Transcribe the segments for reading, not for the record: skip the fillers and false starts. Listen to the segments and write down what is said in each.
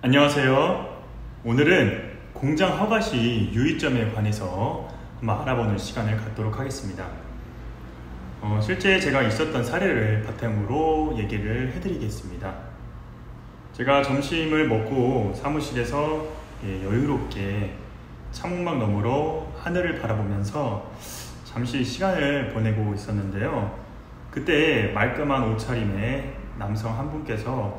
안녕하세요. 오늘은 공장 허가 시 유의점에 관해서 한번 알아보는 시간을 갖도록 하겠습니다. 실제 제가 있었던 사례를 바탕으로 얘기를 해드리겠습니다. 제가 점심을 먹고 사무실에서 여유롭게 창문막 너머로 하늘을 바라보면서 잠시 시간을 보내고 있었는데요. 그때 말끔한 옷차림의 남성 한 분께서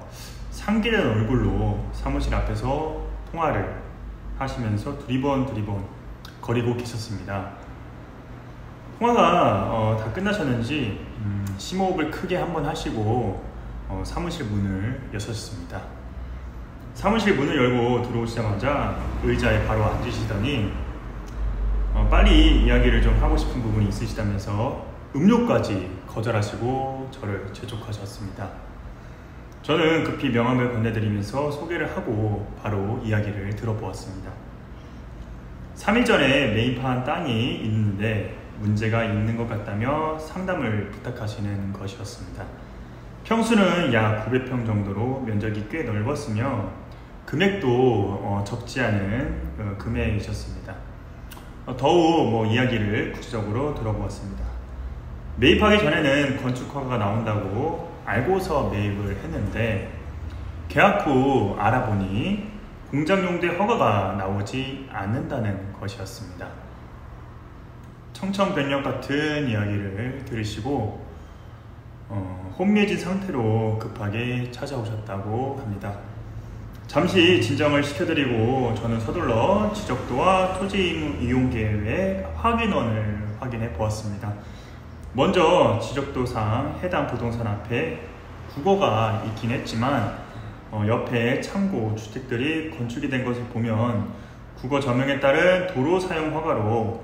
상기된 얼굴로 사무실 앞에서 통화를 하시면서 두리번 거리고 계셨습니다. 통화가 다 끝나셨는지 심호흡을 크게 한번 하시고 사무실 문을 여셨습니다. 사무실 문을 열고 들어오시자마자 의자에 바로 앉으시더니 빨리 이야기를 좀 하고 싶은 부분이 있으시다면서 음료까지 거절하시고 저를 재촉하셨습니다. 저는 급히 명함을 건네드리면서 소개를 하고 바로 이야기를 들어보았습니다. 3일 전에 매입한 땅이 있는데 문제가 있는 것 같다며 상담을 부탁하시는 것이었습니다. 평수는 약 900평 정도로 면적이 꽤 넓었으며 금액도 적지 않은 금액이셨습니다. 더욱 이야기를 구체적으로 들어보았습니다. 매입하기 전에는 건축허가가 나온다고 알고서 매입을 했는데 계약 후 알아보니 공장용대 허가가 나오지 않는다는 것이었습니다. 청천벽력 같은 이야기를 들으시고 혼미해진 상태로 급하게 찾아오셨다고 합니다. 잠시 진정을 시켜드리고 저는 서둘러 지적도와 토지 이용 계획 확인원을 확인해 보았습니다. 먼저 지적도상 해당 부동산 앞에 국어가 있긴 했지만 옆에 창고 주택들이 건축이 된 것을 보면 국어 점용에 따른 도로 사용 허가로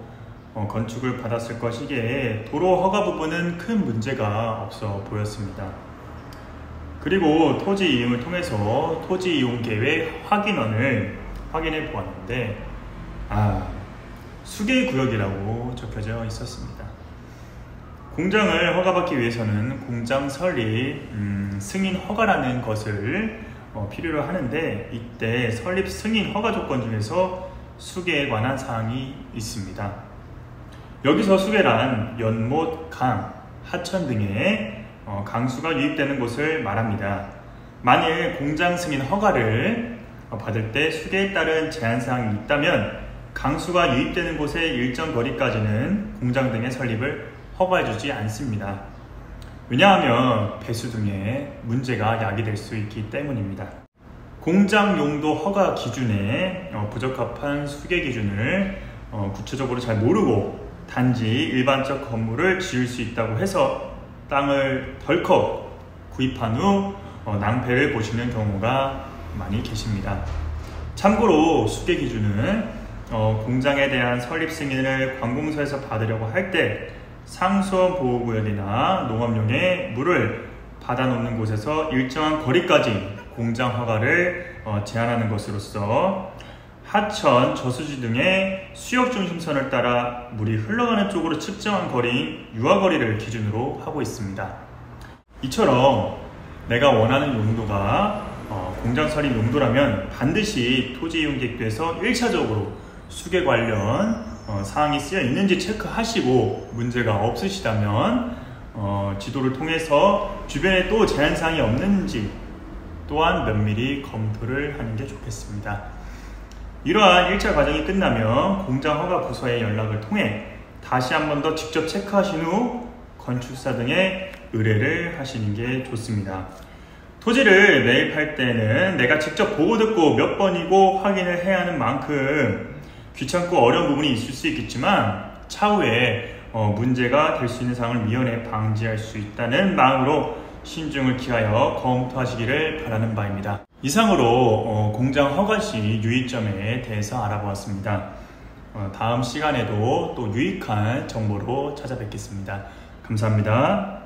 건축을 받았을 것이기에 도로 허가 부분은 큰 문제가 없어 보였습니다. 그리고 토지 이용을 통해서 토지 이용 계획 확인원을 확인해 보았는데 수계구역이라고 적혀져 있었습니다. 공장을 허가받기 위해서는 공장 설립 승인 허가라는 것을 필요로 하는데 이때 설립 승인 허가 조건 중에서 수계에 관한 사항이 있습니다. 여기서 수계란 연못, 강, 하천 등의 강수가 유입되는 곳을 말합니다. 만일 공장 승인 허가를 받을 때 수계에 따른 제한사항이 있다면 강수가 유입되는 곳의 일정 거리까지는 공장 등의 설립을 허가해주지 않습니다. 왜냐하면 배수 등의 문제가 야기될 수 있기 때문입니다. 공장 용도 허가 기준에 부적합한 수계 기준을 구체적으로 잘 모르고 단지 일반적 건물을 지을 수 있다고 해서 땅을 덜컥 구입한 후 낭패를 보시는 경우가 많이 계십니다. 참고로 수계 기준은 공장에 대한 설립 승인을 관공서에서 받으려고 할 때 상수원 보호구역이나 농업용의 물을 받아놓는 곳에서 일정한 거리까지 공장 허가를 제한하는 것으로서 하천, 저수지 등의 수역중심선을 따라 물이 흘러가는 쪽으로 측정한 거리인 유하거리를 기준으로 하고 있습니다. 이처럼 내가 원하는 용도가 공장 설립 용도라면 반드시 토지이용계획서에서 1차적으로 수계 관련 사항이 쓰여 있는지 체크하시고 문제가 없으시다면 지도를 통해서 주변에 또 제한사항이 없는지 또한 면밀히 검토를 하는 게 좋겠습니다. 이러한 1차 과정이 끝나면 공장 허가 부서에 연락을 통해 다시 한 번 더 직접 체크하신 후 건축사 등의 의뢰를 하시는 게 좋습니다. 토지를 매입할 때는 내가 직접 보고 듣고 몇 번이고 확인을 해야 하는 만큼 귀찮고 어려운 부분이 있을 수 있겠지만 차후에 문제가 될 수 있는 사항을 미연에 방지할 수 있다는 마음으로 신중을 기하여 검토하시기를 바라는 바입니다. 이상으로 공장 허가 시 유의점에 대해서 알아보았습니다. 다음 시간에도 또 유익한 정보로 찾아뵙겠습니다. 감사합니다.